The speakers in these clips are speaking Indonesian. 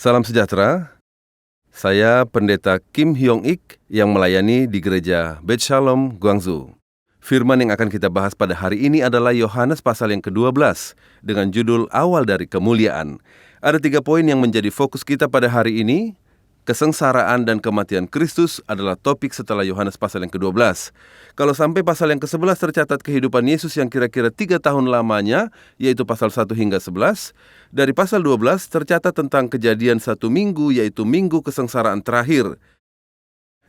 Salam sejahtera, saya Pendeta Kim Hyong Ik yang melayani di Gereja Beth Shalom, Guangzhou. Firman yang akan kita bahas pada hari ini adalah Yohanes pasal yang ke-12 dengan judul Awal dari Kemuliaan. Ada 3 poin yang menjadi fokus kita pada hari ini. Kesengsaraan dan kematian Kristus adalah topik setelah Yohanes pasal yang ke-12. Kalau sampai pasal yang ke-11 tercatat kehidupan Yesus yang kira-kira 3 tahun lamanya, yaitu pasal 1 hingga 11. Dari pasal 12 tercatat tentang kejadian 1 minggu, yaitu minggu kesengsaraan terakhir.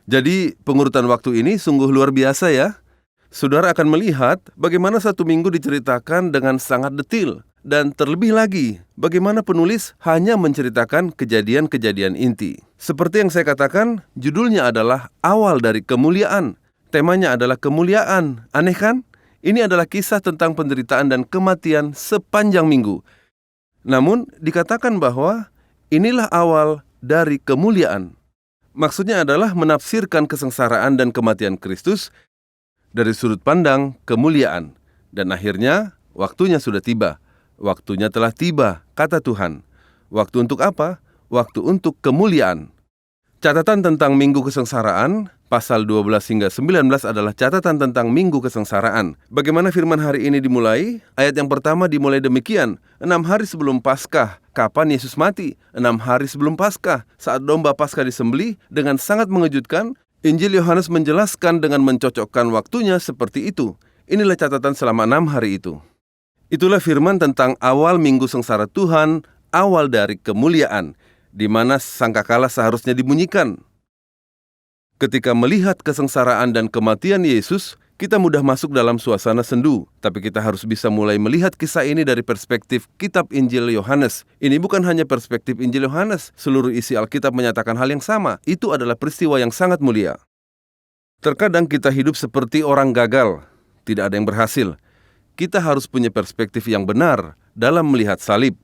Jadi pengurutan waktu ini sungguh luar biasa ya. Saudara akan melihat bagaimana 1 minggu diceritakan dengan sangat detil. Dan terlebih lagi, bagaimana penulis hanya menceritakan kejadian-kejadian inti. Seperti yang saya katakan, judulnya adalah Awal dari Kemuliaan. Temanya adalah kemuliaan. Aneh kan? Ini adalah kisah tentang penderitaan dan kematian sepanjang minggu. Namun, dikatakan bahwa inilah awal dari kemuliaan. Maksudnya adalah menafsirkan kesengsaraan dan kematian Kristus dari sudut pandang kemuliaan. Dan akhirnya, waktunya sudah tiba. Waktunya telah tiba, kata Tuhan. Waktu untuk apa? Waktu untuk kemuliaan. Catatan tentang minggu kesengsaraan, pasal 12 hingga 19 adalah catatan tentang minggu kesengsaraan. Bagaimana firman hari ini dimulai? Ayat yang pertama dimulai demikian. 6 hari sebelum Paskah, kapan Yesus mati? 6 hari sebelum Paskah, saat domba Paskah disembelih. Dengan sangat mengejutkan, Injil Yohanes menjelaskan dengan mencocokkan waktunya seperti itu. Inilah catatan selama 6 hari itu. Itulah firman tentang awal minggu sengsara Tuhan, awal dari kemuliaan, di mana sangkakala seharusnya dibunyikan. Ketika melihat kesengsaraan dan kematian Yesus, kita mudah masuk dalam suasana sendu. Tapi kita harus bisa mulai melihat kisah ini dari perspektif kitab Injil Yohanes. Ini bukan hanya perspektif Injil Yohanes, seluruh isi Alkitab menyatakan hal yang sama. Itu adalah peristiwa yang sangat mulia. Terkadang kita hidup seperti orang gagal, tidak ada yang berhasil. Kita harus punya perspektif yang benar dalam melihat salib.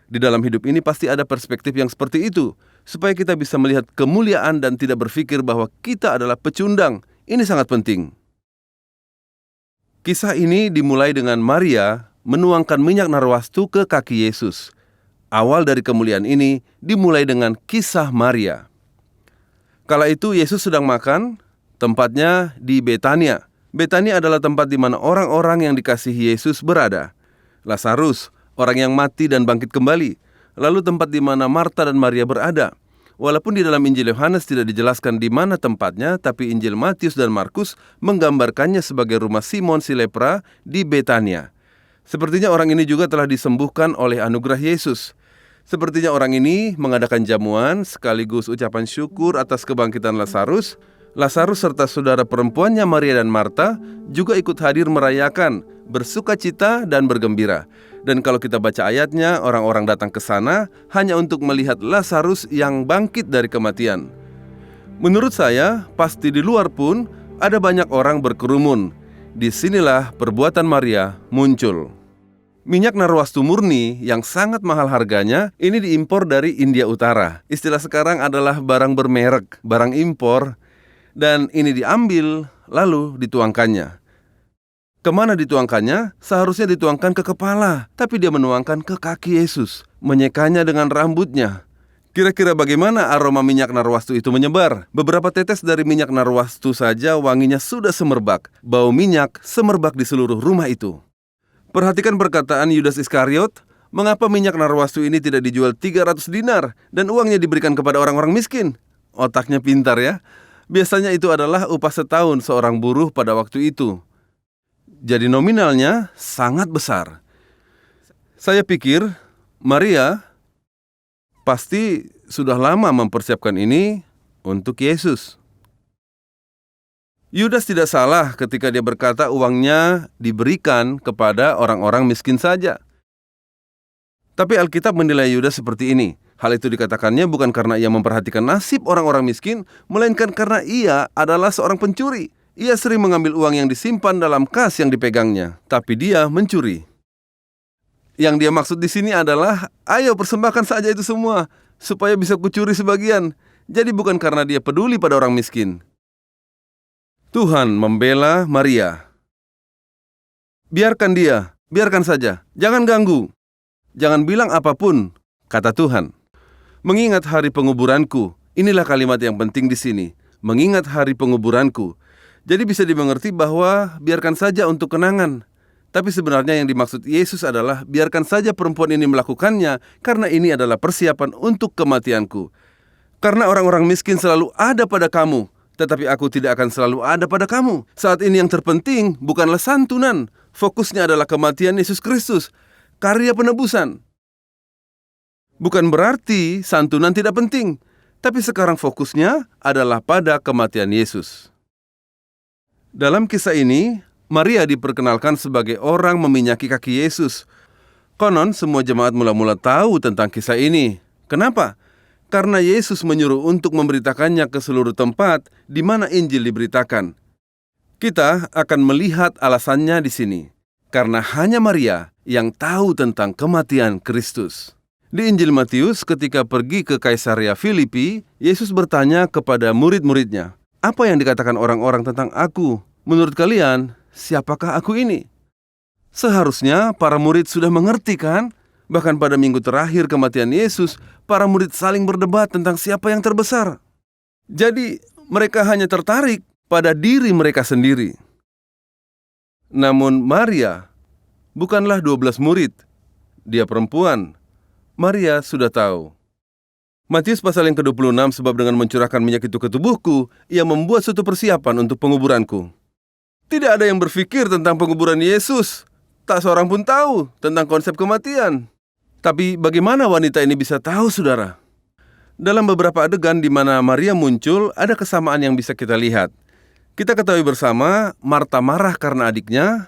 Di dalam hidup ini pasti ada perspektif yang seperti itu, supaya kita bisa melihat kemuliaan dan tidak berpikir bahwa kita adalah pecundang. Ini sangat penting. Kisah ini dimulai dengan Maria menuangkan minyak narwastu ke kaki Yesus. Awal dari kemuliaan ini dimulai dengan kisah Maria. Kala itu Yesus sedang makan, tempatnya di Betania. Betania adalah tempat di mana orang-orang yang dikasihi Yesus berada. Lazarus, orang yang mati dan bangkit kembali. Lalu tempat di mana Marta dan Maria berada. Walaupun di dalam Injil Yohanes tidak dijelaskan di mana tempatnya, tapi Injil Matius dan Markus menggambarkannya sebagai rumah Simon si lepra di Betania. Sepertinya orang ini juga telah disembuhkan oleh anugerah Yesus. Sepertinya orang ini mengadakan jamuan sekaligus ucapan syukur atas kebangkitan Lazarus. Lazarus serta saudara perempuannya Maria dan Marta juga ikut hadir merayakan, bersuka cita dan bergembira. Dan kalau kita baca ayatnya, orang-orang datang ke sana hanya untuk melihat Lazarus yang bangkit dari kematian. Menurut saya, pasti di luar pun ada banyak orang berkerumun. Disinilah perbuatan Maria muncul. Minyak narwastu murni yang sangat mahal harganya ini diimpor dari India Utara. Istilah sekarang adalah barang bermerek, barang impor. Dan ini diambil, lalu dituangkannya. Kemana dituangkannya? Seharusnya dituangkan ke kepala, tapi dia menuangkan ke kaki Yesus, menyekanya dengan rambutnya. Kira-kira bagaimana aroma minyak narwastu itu menyebar? Beberapa tetes dari minyak narwastu saja wanginya sudah semerbak. Bau minyak semerbak di seluruh rumah itu. Perhatikan perkataan Yudas Iskariot, mengapa minyak narwastu ini tidak dijual 300 dinar dan uangnya diberikan kepada orang-orang miskin? Otaknya pintar ya. Biasanya itu adalah upah setahun seorang buruh pada waktu itu. Jadi nominalnya sangat besar. Saya pikir Maria pasti sudah lama mempersiapkan ini untuk Yesus. Yudas tidak salah ketika dia berkata uangnya diberikan kepada orang-orang miskin saja. Tapi Alkitab menilai Yudas seperti ini. Hal itu dikatakannya bukan karena ia memperhatikan nasib orang-orang miskin, melainkan karena ia adalah seorang pencuri. Ia sering mengambil uang yang disimpan dalam kas yang dipegangnya, tapi dia mencuri. Yang dia maksud di sini adalah, ayo persembahkan saja itu semua, supaya bisa kucuri sebagian. Jadi bukan karena dia peduli pada orang miskin. Tuhan membela Maria. Biarkan dia, biarkan saja, jangan ganggu. Jangan bilang apapun, kata Tuhan. Mengingat hari penguburanku. Inilah kalimat yang penting di sini. Mengingat hari penguburanku. Jadi bisa dimengerti bahwa biarkan saja untuk kenangan. Tapi sebenarnya yang dimaksud Yesus adalah biarkan saja perempuan ini melakukannya karena ini adalah persiapan untuk kematianku. Karena orang-orang miskin selalu ada pada kamu, tetapi aku tidak akan selalu ada pada kamu. Saat ini yang terpenting bukanlah santunan. Fokusnya adalah kematian Yesus Kristus, karya penebusan. Bukan berarti santunan tidak penting, tapi sekarang fokusnya adalah pada kematian Yesus. Dalam kisah ini, Maria diperkenalkan sebagai orang meminyaki kaki Yesus. Konon semua jemaat mula-mula tahu tentang kisah ini. Kenapa? Karena Yesus menyuruh untuk memberitakannya ke seluruh tempat di mana Injil diberitakan. Kita akan melihat alasannya di sini. Karena hanya Maria yang tahu tentang kematian Kristus. Di Injil Matius ketika pergi ke Kaisarea Filipi, Yesus bertanya kepada murid-muridnya, "Apa yang dikatakan orang-orang tentang aku? Menurut kalian, siapakah aku ini?" Seharusnya para murid sudah mengerti kan? Bahkan pada minggu terakhir kematian Yesus, para murid saling berdebat tentang siapa yang terbesar. Jadi mereka hanya tertarik pada diri mereka sendiri. Namun Maria bukanlah 12 murid. Dia perempuan. Maria sudah tahu. Matius pasal yang ke-26, sebab dengan mencurahkan minyak itu ke tubuhku, ia membuat suatu persiapan untuk penguburanku. Tidak ada yang berpikir tentang penguburan Yesus. Tak seorang pun tahu tentang konsep kematian. Tapi bagaimana wanita ini bisa tahu, saudara? Dalam beberapa adegan di mana Maria muncul, ada kesamaan yang bisa kita lihat. Kita ketahui bersama, Marta marah karena adiknya,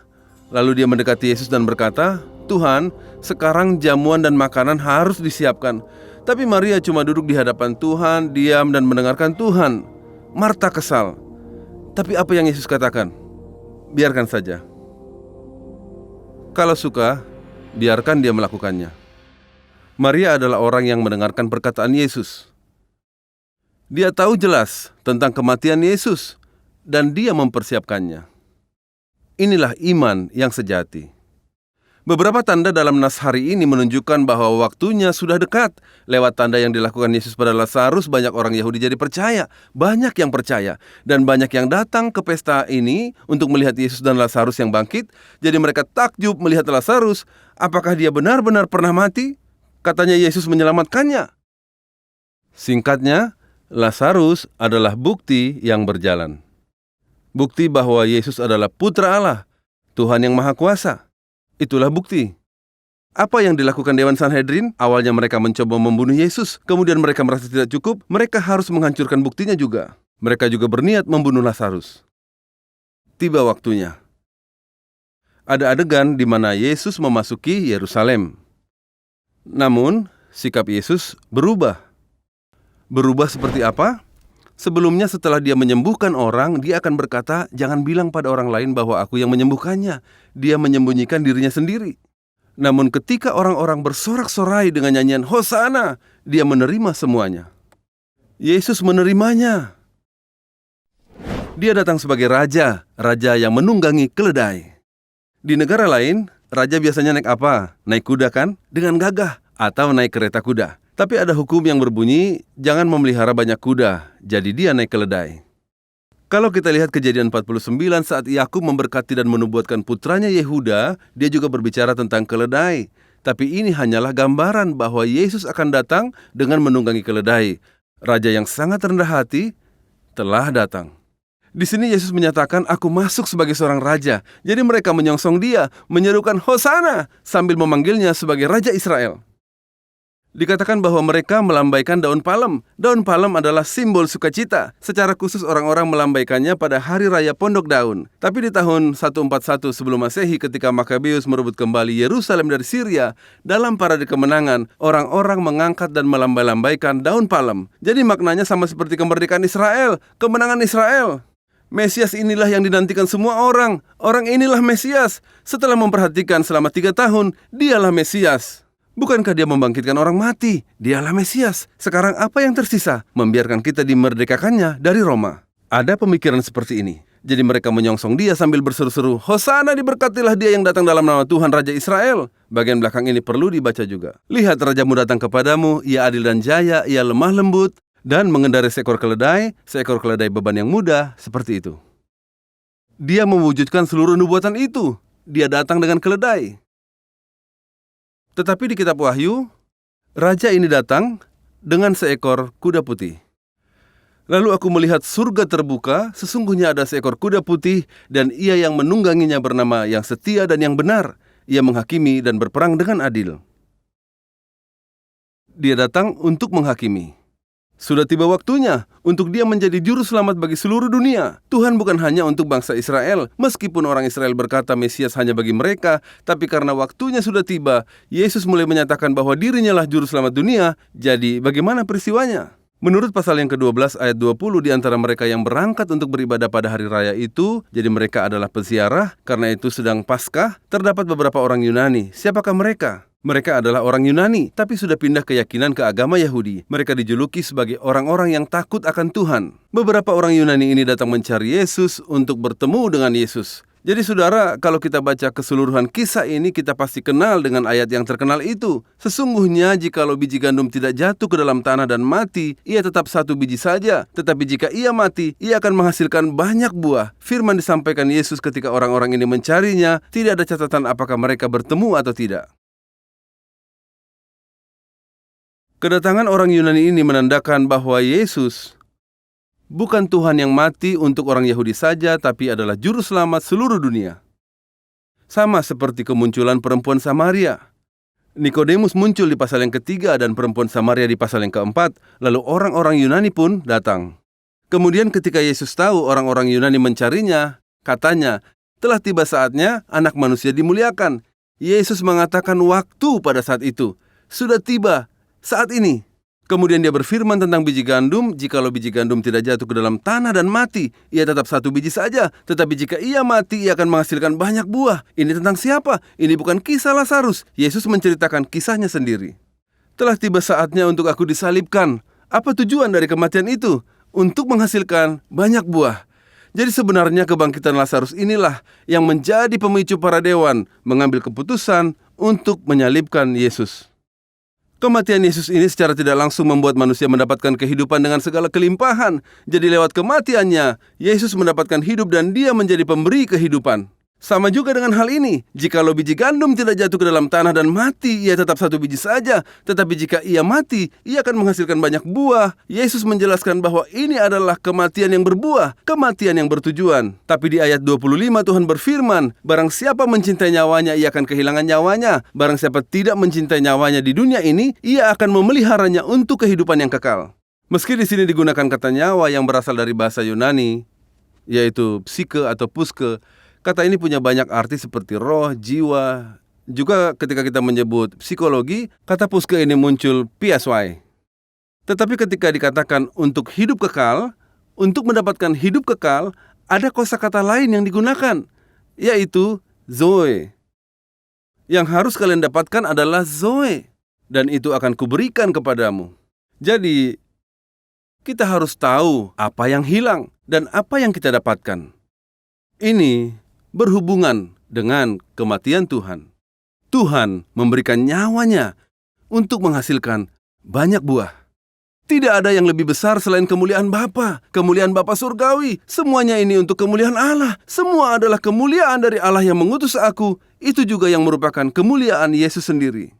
lalu dia mendekati Yesus dan berkata, "Tuhan, sekarang jamuan dan makanan harus disiapkan." Tapi Maria cuma duduk di hadapan Tuhan, diam dan mendengarkan Tuhan. Marta kesal. Tapi apa yang Yesus katakan? Biarkan saja. Kalau suka, biarkan dia melakukannya. Maria adalah orang yang mendengarkan perkataan Yesus. Dia tahu jelas tentang kematian Yesus, dan dia mempersiapkannya. Inilah iman yang sejati. Beberapa tanda dalam nas hari ini menunjukkan bahwa waktunya sudah dekat. Lewat tanda yang dilakukan Yesus pada Lazarus, banyak orang Yahudi jadi percaya. Banyak yang percaya. Dan banyak yang datang ke pesta ini untuk melihat Yesus dan Lazarus yang bangkit. Jadi mereka takjub melihat Lazarus. Apakah dia benar-benar pernah mati? Katanya Yesus menyelamatkannya. Singkatnya, Lazarus adalah bukti yang berjalan. Bukti bahwa Yesus adalah Putra Allah, Tuhan yang Maha Kuasa. Itulah bukti. Apa yang dilakukan Dewan Sanhedrin? Awalnya mereka mencoba membunuh Yesus, kemudian mereka merasa tidak cukup, mereka harus menghancurkan buktinya juga. Mereka juga berniat membunuh Lazarus. Tiba waktunya. Ada adegan di mana Yesus memasuki Yerusalem. Namun, sikap Yesus berubah. Berubah seperti apa? Sebelumnya setelah dia menyembuhkan orang, dia akan berkata, "Jangan bilang pada orang lain bahwa aku yang menyembuhkannya." Dia menyembunyikan dirinya sendiri. Namun ketika orang-orang bersorak-sorai dengan nyanyian Hosana, dia menerima semuanya. Yesus menerimanya. Dia datang sebagai raja, raja yang menunggangi keledai. Di negara lain, raja biasanya naik apa? Naik kuda kan? Dengan gagah, atau naik kereta kuda. Tapi ada hukum yang berbunyi, jangan memelihara banyak kuda, jadi dia naik keledai. Kalau kita lihat Kejadian 49 saat Yakub memberkati dan menubuatkan putranya Yehuda, dia juga berbicara tentang keledai. Tapi ini hanyalah gambaran bahwa Yesus akan datang dengan menunggangi keledai. Raja yang sangat rendah hati telah datang. Di sini Yesus menyatakan, "Aku masuk sebagai seorang raja." Jadi mereka menyongsong dia, menyerukan Hosana sambil memanggilnya sebagai Raja Israel. Dikatakan bahwa mereka melambaikan daun palem. Daun palem adalah simbol sukacita. Secara khusus orang-orang melambaikannya pada hari raya Pondok Daun. Tapi di tahun 141 sebelum Masehi ketika Makabeus merebut kembali Yerusalem dari Syria, dalam parade kemenangan, orang-orang mengangkat dan melambai-lambaikan daun palem. Jadi maknanya sama seperti kemerdekaan Israel, kemenangan Israel. Mesias inilah yang dinantikan semua orang. Orang inilah Mesias. Setelah memperhatikan selama 3 tahun, dialah Mesias. Bukankah dia membangkitkan orang mati? Dialah Mesias. Sekarang apa yang tersisa? Membiarkan kita dimerdekakannya dari Roma. Ada pemikiran seperti ini. Jadi mereka menyongsong dia sambil berseru-seru, "Hosana, diberkatilah dia yang datang dalam nama Tuhan Raja Israel." Bagian belakang ini perlu dibaca juga. "Lihat, rajamu datang kepadamu, ia adil dan jaya, ia lemah lembut, dan mengendarai seekor keledai beban yang mudah," seperti itu. Dia mewujudkan seluruh nubuatan itu. Dia datang dengan keledai. Tetapi di kitab Wahyu, raja ini datang dengan seekor kuda putih. Lalu aku melihat surga terbuka, sesungguhnya ada seekor kuda putih, dan ia yang menungganginya bernama yang setia dan yang benar. Ia menghakimi dan berperang dengan adil. Dia datang untuk menghakimi. Sudah tiba waktunya untuk dia menjadi juru selamat bagi seluruh dunia. Tuhan bukan hanya untuk bangsa Israel, meskipun orang Israel berkata Mesias hanya bagi mereka, tapi karena waktunya sudah tiba, Yesus mulai menyatakan bahwa dirinya lah juru selamat dunia. Jadi bagaimana peristiwanya? Menurut pasal yang ke-12 ayat 20, di antara mereka yang berangkat untuk beribadah pada hari raya itu, jadi mereka adalah peziarah, karena itu sedang Paskah, terdapat beberapa orang Yunani. Siapakah mereka? Mereka adalah orang Yunani, tapi sudah pindah keyakinan ke agama Yahudi. Mereka dijuluki sebagai orang-orang yang takut akan Tuhan. Beberapa orang Yunani ini datang mencari Yesus untuk bertemu dengan Yesus. Jadi saudara, kalau kita baca keseluruhan kisah ini, kita pasti kenal dengan ayat yang terkenal itu. Sesungguhnya jikalau biji gandum tidak jatuh ke dalam tanah dan mati, ia tetap satu biji saja. Tetapi jika ia mati, ia akan menghasilkan banyak buah. Firman disampaikan Yesus ketika orang-orang ini mencarinya, tidak ada catatan apakah mereka bertemu atau tidak. Kedatangan orang Yunani ini menandakan bahwa Yesus bukan Tuhan yang mati untuk orang Yahudi saja, tapi adalah juru selamat seluruh dunia. Sama seperti kemunculan perempuan Samaria. Nikodemus muncul di pasal yang ketiga dan perempuan Samaria di pasal yang keempat, lalu orang-orang Yunani pun datang. Kemudian ketika Yesus tahu orang-orang Yunani mencarinya, katanya, "Telah tiba saatnya anak manusia dimuliakan." Yesus mengatakan waktu pada saat itu, sudah tiba, saat ini. Kemudian dia berfirman tentang biji gandum, jikalau biji gandum tidak jatuh ke dalam tanah dan mati, ia tetap satu biji saja. Tetapi jika ia mati, ia akan menghasilkan banyak buah. Ini tentang siapa? Ini bukan kisah Lazarus. Yesus menceritakan kisahnya sendiri. Telah tiba saatnya untuk aku disalibkan. Apa tujuan dari kematian itu? Untuk menghasilkan banyak buah. Jadi sebenarnya kebangkitan Lazarus inilah yang menjadi pemicu para dewan mengambil keputusan untuk menyalibkan Yesus. Kematian Yesus ini secara tidak langsung membuat manusia mendapatkan kehidupan dengan segala kelimpahan. Jadi lewat kematiannya, Yesus mendapatkan hidup dan dia menjadi pemberi kehidupan. Sama juga dengan hal ini, jikalau biji gandum tidak jatuh ke dalam tanah dan mati, ia tetap satu biji saja. Tetapi jika ia mati, ia akan menghasilkan banyak buah. Yesus menjelaskan bahwa ini adalah kematian yang berbuah, kematian yang bertujuan. Tapi di ayat 25 Tuhan berfirman, "Barang siapa mencintai nyawanya, ia akan kehilangan nyawanya. Barang siapa tidak mencintai nyawanya di dunia ini, ia akan memeliharanya untuk kehidupan yang kekal." Meski di sini digunakan kata nyawa yang berasal dari bahasa Yunani, yaitu psike atau puske, kata ini punya banyak arti seperti roh, jiwa. Juga ketika kita menyebut psikologi, kata puske ini muncul PSY. Tetapi ketika dikatakan untuk hidup kekal, untuk mendapatkan hidup kekal, ada kosakata lain yang digunakan, yaitu zoe. Yang harus kalian dapatkan adalah zoe, dan itu akan kuberikan kepadamu. Jadi, kita harus tahu apa yang hilang dan apa yang kita dapatkan. Ini berhubungan dengan kematian Tuhan. Tuhan memberikan nyawanya untuk menghasilkan banyak buah. Tidak ada yang lebih besar selain kemuliaan Bapa, kemuliaan Bapa surgawi. Semuanya ini untuk kemuliaan Allah. Semua adalah kemuliaan dari Allah yang mengutus aku. Itu juga yang merupakan kemuliaan Yesus sendiri.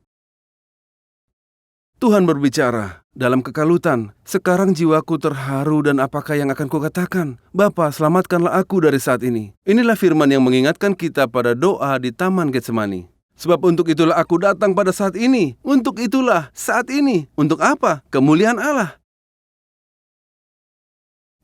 Tuhan berbicara dalam kekalutan, "Sekarang jiwaku terharu dan apakah yang akan kukatakan? Bapa, selamatkanlah aku dari saat ini." Inilah firman yang mengingatkan kita pada doa di Taman Getsemani. Sebab untuk itulah aku datang pada saat ini. Untuk itulah saat ini. Untuk apa? Kemuliaan Allah.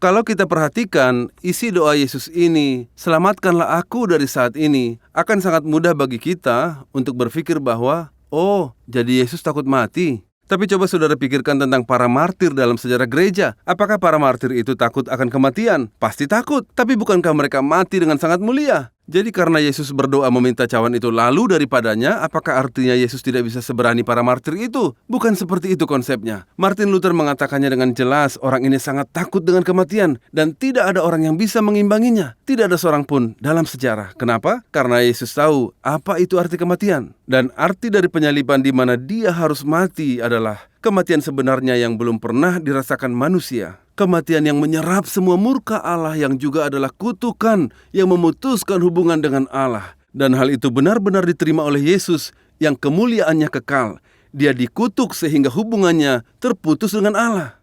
Kalau kita perhatikan isi doa Yesus ini, "Selamatkanlah aku dari saat ini," akan sangat mudah bagi kita untuk berpikir bahwa, oh, jadi Yesus takut mati. Tapi coba saudara pikirkan tentang para martir dalam sejarah gereja. Apakah para martir itu takut akan kematian? Pasti takut. Tapi bukankah mereka mati dengan sangat mulia? Jadi karena Yesus berdoa meminta cawan itu lalu daripadanya, apakah artinya Yesus tidak bisa seberani para martir itu? Bukan seperti itu konsepnya. Martin Luther mengatakannya dengan jelas, orang ini sangat takut dengan kematian, dan tidak ada orang yang bisa mengimbanginya. Tidak ada seorang pun dalam sejarah. Kenapa? Karena Yesus tahu apa itu arti kematian. Dan arti dari penyaliban di mana dia harus mati adalah kematian sebenarnya yang belum pernah dirasakan manusia. Kematian yang menyerap semua murka Allah yang juga adalah kutukan yang memutuskan hubungan dengan Allah. Dan hal itu benar-benar diterima oleh Yesus yang kemuliaannya kekal. Dia dikutuk sehingga hubungannya terputus dengan Allah.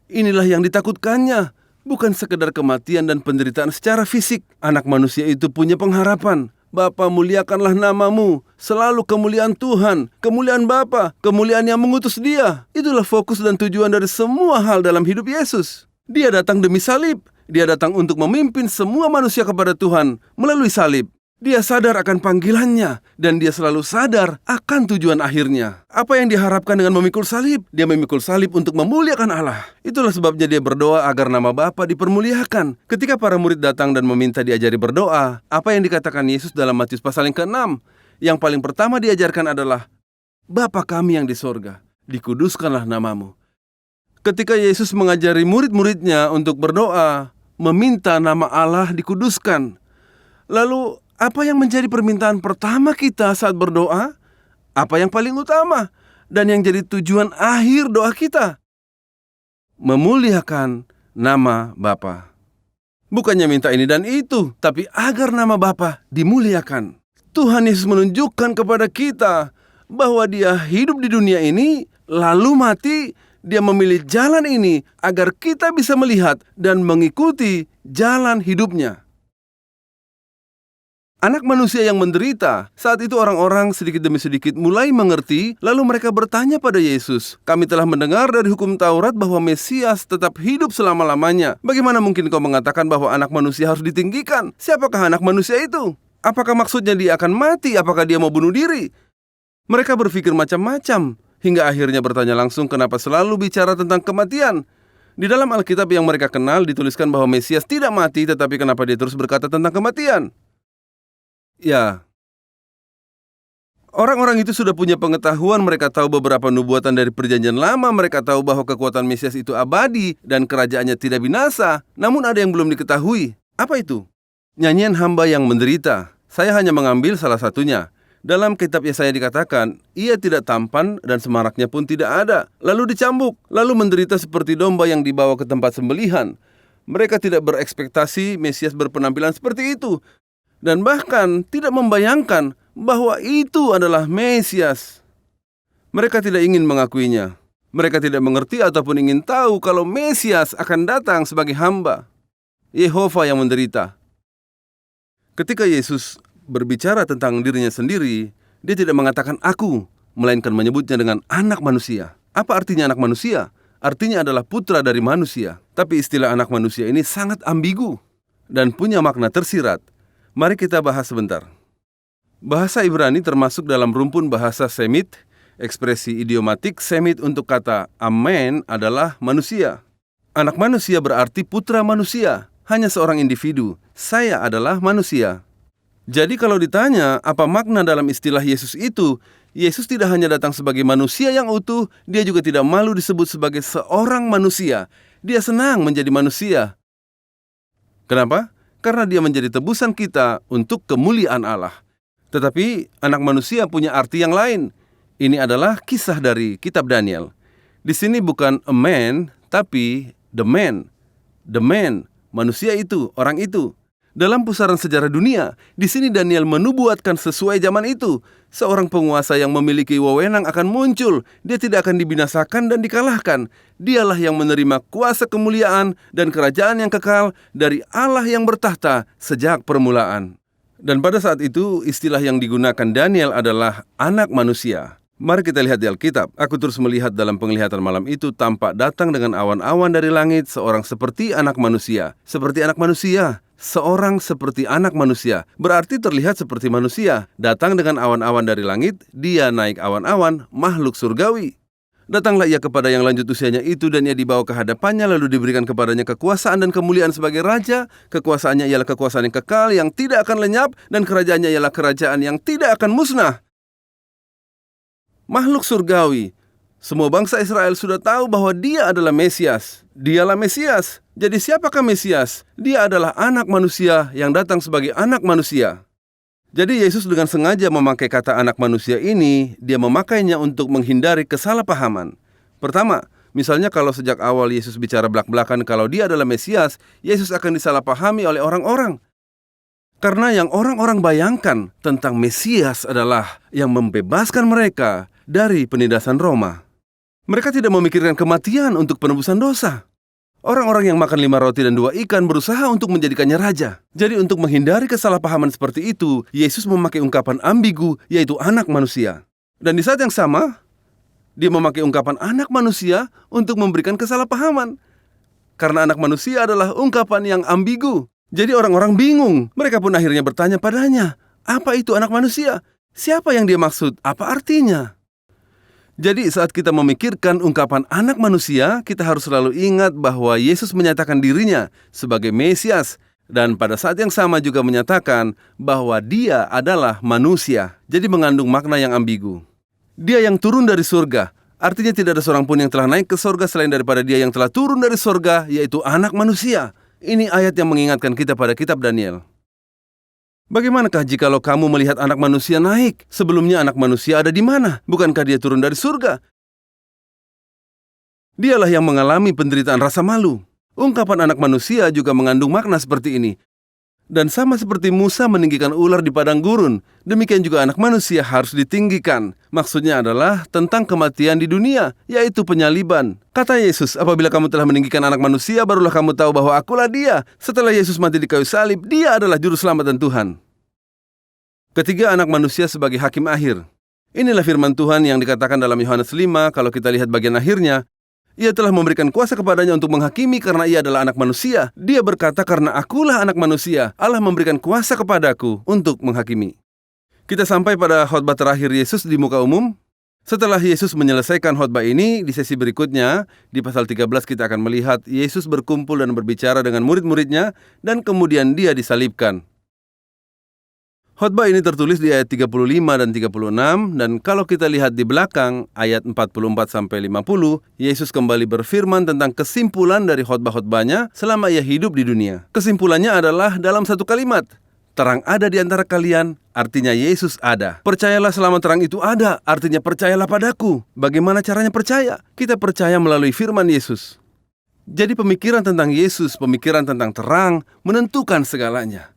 Inilah yang ditakutkannya. Bukan sekedar kematian dan penderitaan secara fisik. Anak manusia itu punya pengharapan. Bapa, muliakanlah namamu, selalu kemuliaan Tuhan, kemuliaan Bapa, kemuliaan yang mengutus dia. Itulah fokus dan tujuan dari semua hal dalam hidup Yesus. Dia datang demi salib, dia datang untuk memimpin semua manusia kepada Tuhan melalui salib. Dia sadar akan panggilannya, dan dia selalu sadar akan tujuan akhirnya. Apa yang diharapkan dengan memikul salib? Dia memikul salib untuk memuliakan Allah. Itulah sebabnya dia berdoa agar nama Bapa dipermuliakan. Ketika para murid datang dan meminta diajari berdoa, apa yang dikatakan Yesus dalam Matius pasal yang ke-6? Yang paling pertama diajarkan adalah, Bapa kami yang di sorga, dikuduskanlah namamu. Ketika Yesus mengajari murid-muridnya untuk berdoa, meminta nama Allah dikuduskan, lalu apa yang menjadi permintaan pertama kita saat berdoa? Apa yang paling utama dan yang jadi tujuan akhir doa kita? Memuliakan nama Bapa. Bukannya minta ini dan itu, tapi agar nama Bapa dimuliakan. Tuhan Yesus menunjukkan kepada kita bahwa dia hidup di dunia ini, lalu mati. Dia memilih jalan ini agar kita bisa melihat dan mengikuti jalan hidupnya. Anak manusia yang menderita. Saat itu orang-orang sedikit demi sedikit mulai mengerti, lalu mereka bertanya pada Yesus, kami telah mendengar dari hukum Taurat bahwa Mesias tetap hidup selama-lamanya. Bagaimana mungkin kau mengatakan bahwa anak manusia harus ditinggikan? Siapakah anak manusia itu? Apakah maksudnya dia akan mati? Apakah dia mau bunuh diri? Mereka berpikir macam-macam, hingga akhirnya bertanya langsung kenapa selalu bicara tentang kematian. Di dalam Alkitab yang mereka kenal dituliskan bahwa Mesias tidak mati, tetapi kenapa dia terus berkata tentang kematian? Ya, orang-orang itu sudah punya pengetahuan, mereka tahu beberapa nubuatan dari perjanjian lama, mereka tahu bahwa kekuatan Mesias itu abadi dan kerajaannya tidak binasa. Namun ada yang belum diketahui. Apa itu? Nyanyian hamba yang menderita. Saya hanya mengambil salah satunya. Dalam kitab Yesaya dikatakan, ia tidak tampan dan semaraknya pun tidak ada. Lalu dicambuk, lalu menderita seperti domba yang dibawa ke tempat sembelihan. Mereka tidak berekspektasi Mesias berpenampilan seperti itu. Dan bahkan tidak membayangkan bahwa itu adalah Mesias. Mereka tidak ingin mengakuinya. Mereka tidak mengerti ataupun ingin tahu kalau Mesias akan datang sebagai hamba. Yehova yang menderita. Ketika Yesus berbicara tentang dirinya sendiri, dia tidak mengatakan aku, melainkan menyebutnya dengan anak manusia. Apa artinya anak manusia? Artinya adalah putra dari manusia. Tapi istilah anak manusia ini sangat ambigu dan punya makna tersirat. Mari kita bahas sebentar. Bahasa Ibrani termasuk dalam rumpun bahasa Semit. Ekspresi idiomatik Semit untuk kata amen adalah manusia. Anak manusia berarti putra manusia. Hanya seorang individu. Saya adalah manusia. Jadi kalau ditanya apa makna dalam istilah Yesus itu, Yesus tidak hanya datang sebagai manusia yang utuh, dia juga tidak malu disebut sebagai seorang manusia. Dia senang menjadi manusia. Kenapa? Karena dia menjadi tebusan kita untuk kemuliaan Allah. Tetapi anak manusia punya arti yang lain. Ini adalah kisah dari kitab Daniel. Di sini bukan a man, tapi the man. The man, manusia itu, orang itu. Dalam pusaran sejarah dunia, di sini Daniel menubuatkan sesuai zaman itu. Seorang penguasa yang memiliki wewenang akan muncul. Dia tidak akan dibinasakan dan dikalahkan. Dialah yang menerima kuasa kemuliaan dan kerajaan yang kekal dari Allah yang bertahta sejak permulaan. Dan pada saat itu, istilah yang digunakan Daniel adalah anak manusia. Mari kita lihat di Alkitab. Aku terus melihat dalam penglihatan malam itu tampak datang dengan awan-awan dari langit seorang seperti anak manusia. Seperti anak manusia. Seorang seperti anak manusia, berarti terlihat seperti manusia. Datang dengan awan-awan dari langit, dia naik awan-awan, makhluk surgawi. Datanglah ia kepada yang lanjut usianya itu, dan ia dibawa ke hadapannya, lalu diberikan kepadanya kekuasaan dan kemuliaan sebagai raja. Kekuasaannya ialah kekuasaan yang kekal, yang tidak akan lenyap, dan kerajaannya ialah kerajaan yang tidak akan musnah. Makhluk surgawi. Semua bangsa Israel sudah tahu bahwa dia adalah Mesias. Dialah Mesias. Jadi siapakah Mesias? Dia adalah anak manusia yang datang sebagai anak manusia. Jadi Yesus dengan sengaja memakai kata anak manusia ini, dia memakainya untuk menghindari kesalahpahaman. Pertama, misalnya kalau sejak awal Yesus bicara belak-belakan kalau dia adalah Mesias, Yesus akan disalahpahami oleh orang-orang. Karena yang orang-orang bayangkan tentang Mesias adalah yang membebaskan mereka dari penindasan Roma. Mereka tidak memikirkan kematian untuk penebusan dosa. Orang-orang yang makan 5 roti dan 2 ikan berusaha untuk menjadikannya raja. Jadi untuk menghindari kesalahpahaman seperti itu, Yesus memakai ungkapan ambigu, yaitu anak manusia. Dan di saat yang sama, dia memakai ungkapan anak manusia untuk memberikan kesalahpahaman. Karena anak manusia adalah ungkapan yang ambigu. Jadi orang-orang bingung. Mereka pun akhirnya bertanya padanya, apa itu anak manusia? Siapa yang dia maksud? Apa artinya? Jadi saat kita memikirkan ungkapan anak manusia, kita harus selalu ingat bahwa Yesus menyatakan dirinya sebagai Mesias, dan pada saat yang sama juga menyatakan bahwa dia adalah manusia. Jadi mengandung makna yang ambigu. Dia yang turun dari surga, artinya tidak ada seorang pun yang telah naik ke surga selain daripada dia yang telah turun dari surga, yaitu anak manusia. Ini ayat yang mengingatkan kita pada kitab Daniel. Bagaimanakah jikalau kamu melihat anak manusia naik? Sebelumnya anak manusia ada di mana? Bukankah dia turun dari surga? Dialah yang mengalami penderitaan rasa malu. Ungkapan anak manusia juga mengandung makna seperti ini. Dan sama seperti Musa meninggikan ular di padang gurun, demikian juga anak manusia harus ditinggikan. Maksudnya adalah tentang kematian di dunia, yaitu penyaliban. Kata Yesus, apabila kamu telah meninggikan anak manusia, barulah kamu tahu bahwa akulah dia. Setelah Yesus mati di kayu salib, dia adalah juru selamat dan Tuhan. Ketiga, anak manusia sebagai hakim akhir. Inilah firman Tuhan yang dikatakan dalam Yohanes 5, kalau kita lihat bagian akhirnya. Ia telah memberikan kuasa kepadanya untuk menghakimi karena ia adalah anak manusia. Dia berkata, karena akulah anak manusia, Allah memberikan kuasa kepadaku untuk menghakimi. Kita sampai pada khotbah terakhir Yesus di muka umum. Setelah Yesus menyelesaikan khotbah ini, di sesi berikutnya, di pasal 13 kita akan melihat Yesus berkumpul dan berbicara dengan murid-muridnya, dan kemudian dia disalibkan. Khotbah ini tertulis di ayat 35 dan 36, dan kalau kita lihat di belakang, ayat 44-50, Yesus kembali berfirman tentang kesimpulan dari khotbah-khotbahnya selama ia hidup di dunia. Kesimpulannya adalah dalam satu kalimat, terang ada di antara kalian, artinya Yesus ada. Percayalah selama terang itu ada, artinya percayalah padaku. Bagaimana caranya percaya? Kita percaya melalui firman Yesus. Jadi pemikiran tentang Yesus, pemikiran tentang terang, menentukan segalanya.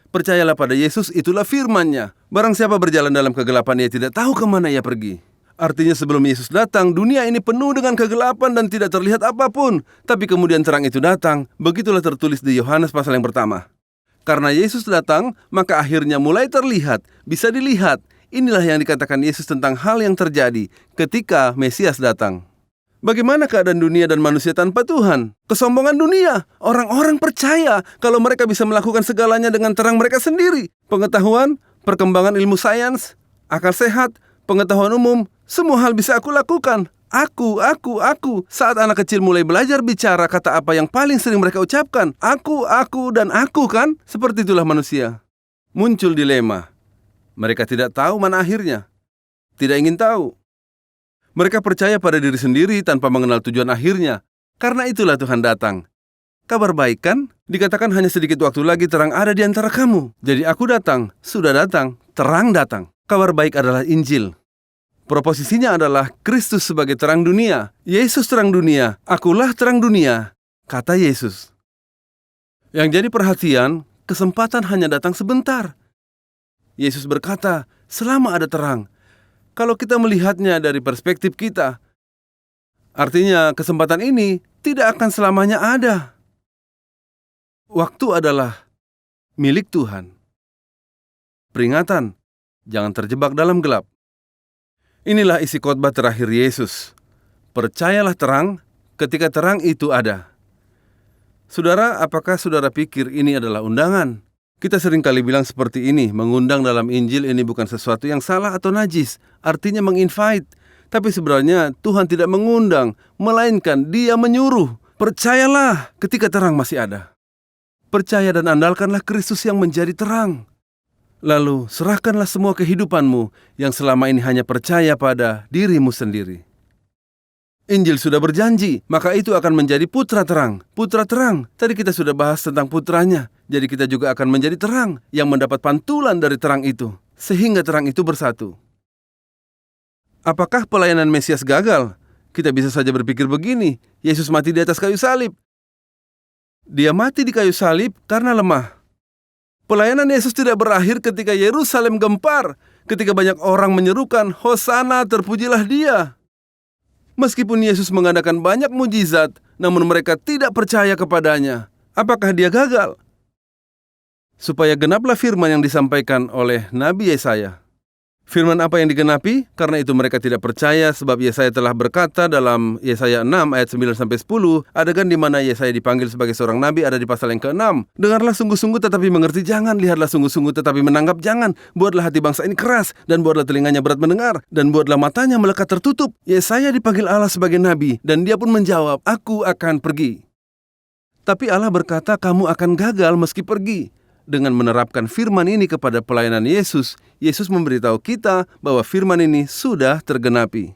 Percayalah pada Yesus, itulah firman-Nya. Barang siapa berjalan dalam kegelapan, ia tidak tahu kemana ia pergi. Artinya sebelum Yesus datang, dunia ini penuh dengan kegelapan dan tidak terlihat apapun. Tapi kemudian terang itu datang. Begitulah tertulis di Yohanes pasal yang pertama. Karena Yesus datang, maka akhirnya mulai terlihat, bisa dilihat. Inilah yang dikatakan Yesus tentang hal yang terjadi ketika Mesias datang. Bagaimana keadaan dunia dan manusia tanpa Tuhan? Kesombongan dunia. Orang-orang percaya kalau mereka bisa melakukan segalanya dengan terang mereka sendiri. Pengetahuan, perkembangan ilmu sains, akal sehat, pengetahuan umum, semua hal bisa aku lakukan. Aku. Saat anak kecil mulai belajar bicara, kata apa yang paling sering mereka ucapkan? Aku, dan aku kan? Seperti itulah manusia. Muncul dilema. Mereka tidak tahu mana akhirnya. Tidak ingin tahu. Mereka percaya pada diri sendiri tanpa mengenal tujuan akhirnya. Karena itulah Tuhan datang. Kabar baik kan? Dikatakan hanya sedikit waktu lagi terang ada di antara kamu. Jadi aku datang, sudah datang, terang datang. Kabar baik adalah Injil. Proposisinya adalah Kristus sebagai terang dunia. Yesus terang dunia, akulah terang dunia, kata Yesus. Yang jadi perhatian, kesempatan hanya datang sebentar. Yesus berkata, selama ada terang. Kalau kita melihatnya dari perspektif kita, artinya kesempatan ini tidak akan selamanya ada. Waktu adalah milik Tuhan. Peringatan, jangan terjebak dalam gelap. Inilah isi khotbah terakhir Yesus. Percayalah terang ketika terang itu ada. Saudara, apakah saudara pikir ini adalah undangan? Kita sering kali bilang seperti ini, mengundang dalam Injil ini bukan sesuatu yang salah atau najis, artinya menginvite. Tapi sebenarnya Tuhan tidak mengundang, melainkan Dia menyuruh. Percayalah ketika terang masih ada. Percaya dan andalkanlah Kristus yang menjadi terang. Lalu serahkanlah semua kehidupanmu yang selama ini hanya percaya pada dirimu sendiri. Injil sudah berjanji, maka itu akan menjadi putra terang. Putra terang, tadi kita sudah bahas tentang putranya. Jadi kita juga akan menjadi terang yang mendapat pantulan dari terang itu. Sehingga terang itu bersatu. Apakah pelayanan Mesias gagal? Kita bisa saja berpikir begini, Yesus mati di atas kayu salib. Dia mati di kayu salib karena lemah. Pelayanan Yesus tidak berakhir ketika Yerusalem gempar, ketika banyak orang menyerukan, Hosana, terpujilah Dia. Meskipun Yesus mengadakan banyak mujizat, namun mereka tidak percaya kepadanya. Apakah Dia gagal? Supaya genaplah firman yang disampaikan oleh Nabi Yesaya. Firman apa yang digenapi? Karena itu mereka tidak percaya, sebab Yesaya telah berkata dalam Yesaya 6 ayat 9-10, adegan di mana Yesaya dipanggil sebagai seorang nabi ada di pasal yang ke-6. Dengarlah sungguh-sungguh tetapi mengerti jangan, lihatlah sungguh-sungguh tetapi menanggap jangan. Buatlah hati bangsa ini keras, dan buatlah telinganya berat mendengar, dan buatlah matanya melekat tertutup. Yesaya dipanggil Allah sebagai nabi, dan dia pun menjawab, aku akan pergi. Tapi Allah berkata, kamu akan gagal meski pergi. Dengan menerapkan firman ini kepada pelayanan Yesus, Yesus memberitahu kita bahwa firman ini sudah tergenapi.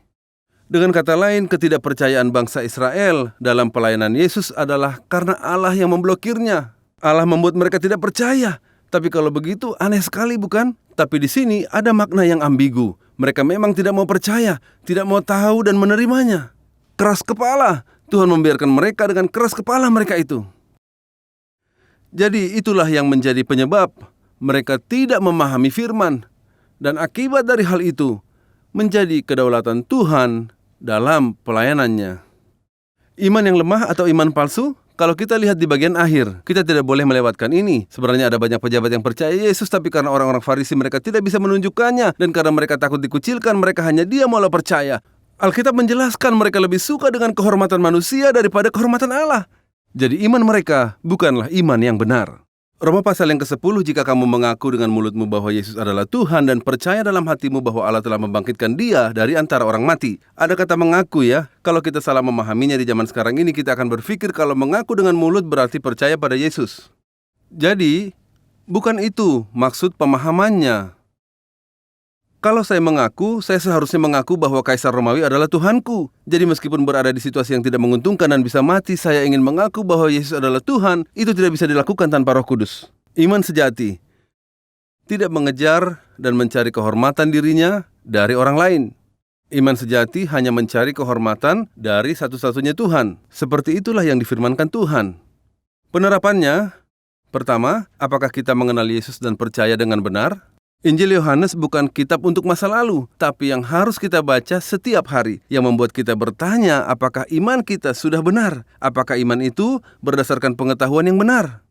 Dengan kata lain, ketidakpercayaan bangsa Israel dalam pelayanan Yesus adalah karena Allah yang memblokirnya. Allah membuat mereka tidak percaya. Tapi kalau begitu aneh sekali, bukan? Tapi di sini ada makna yang ambigu. Mereka memang tidak mau percaya, tidak mau tahu dan menerimanya. Keras kepala. Tuhan membiarkan mereka dengan keras kepala mereka itu. Jadi itulah yang menjadi penyebab mereka tidak memahami firman. Dan akibat dari hal itu menjadi kedaulatan Tuhan dalam pelayanannya. Iman yang lemah atau iman palsu? Kalau kita lihat di bagian akhir, kita tidak boleh melewatkan ini. Sebenarnya ada banyak pejabat yang percaya Yesus, tapi karena orang-orang Farisi mereka tidak bisa menunjukkannya. Dan karena mereka takut dikucilkan, mereka hanya diam walau percaya. Alkitab menjelaskan mereka lebih suka dengan kehormatan manusia daripada kehormatan Allah. Jadi iman mereka bukanlah iman yang benar. Roma pasal yang ke-10, jika kamu mengaku dengan mulutmu bahwa Yesus adalah Tuhan dan percaya dalam hatimu bahwa Allah telah membangkitkan Dia dari antara orang mati. Ada kata mengaku ya. Kalau kita salah memahaminya di zaman sekarang ini, kita akan berpikir kalau mengaku dengan mulut berarti percaya pada Yesus. Jadi, bukan itu maksud pemahamannya. Kalau saya mengaku, saya seharusnya mengaku bahwa Kaisar Romawi adalah Tuhanku. Jadi meskipun berada di situasi yang tidak menguntungkan dan bisa mati, saya ingin mengaku bahwa Yesus adalah Tuhan. Itu tidak bisa dilakukan tanpa Roh Kudus. Iman sejati tidak mengejar dan mencari kehormatan dirinya dari orang lain. Iman sejati hanya mencari kehormatan dari satu-satunya Tuhan. Seperti itulah yang difirmankan Tuhan. Penerapannya, pertama, apakah kita mengenal Yesus dan percaya dengan benar? Injil Yohanes bukan kitab untuk masa lalu, tapi yang harus kita baca setiap hari, yang membuat kita bertanya apakah iman kita sudah benar, apakah iman itu berdasarkan pengetahuan yang benar.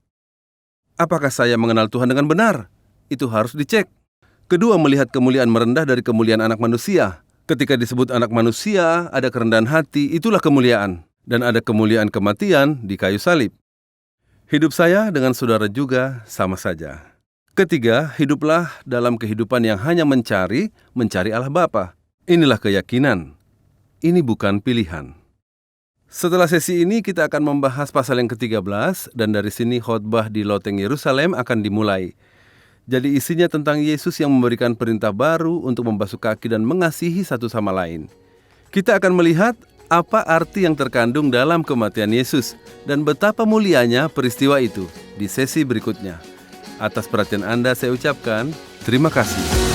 Apakah saya mengenal Tuhan dengan benar? Itu harus dicek. Kedua, melihat kemuliaan merendah dari kemuliaan anak manusia. Ketika disebut anak manusia, ada kerendahan hati, itulah kemuliaan. Dan ada kemuliaan kematian di kayu salib. Hidup saya dengan saudara juga sama saja. Ketiga, hiduplah dalam kehidupan yang hanya mencari Allah Bapa. Inilah keyakinan. Ini bukan pilihan. Setelah sesi ini kita akan membahas pasal yang ke-13 dan dari sini khotbah di loteng Yerusalem akan dimulai. Jadi isinya tentang Yesus yang memberikan perintah baru untuk membasuh kaki dan mengasihi satu sama lain. Kita akan melihat apa arti yang terkandung dalam kematian Yesus dan betapa mulianya peristiwa itu di sesi berikutnya. Atas perhatian Anda saya ucapkan terima kasih.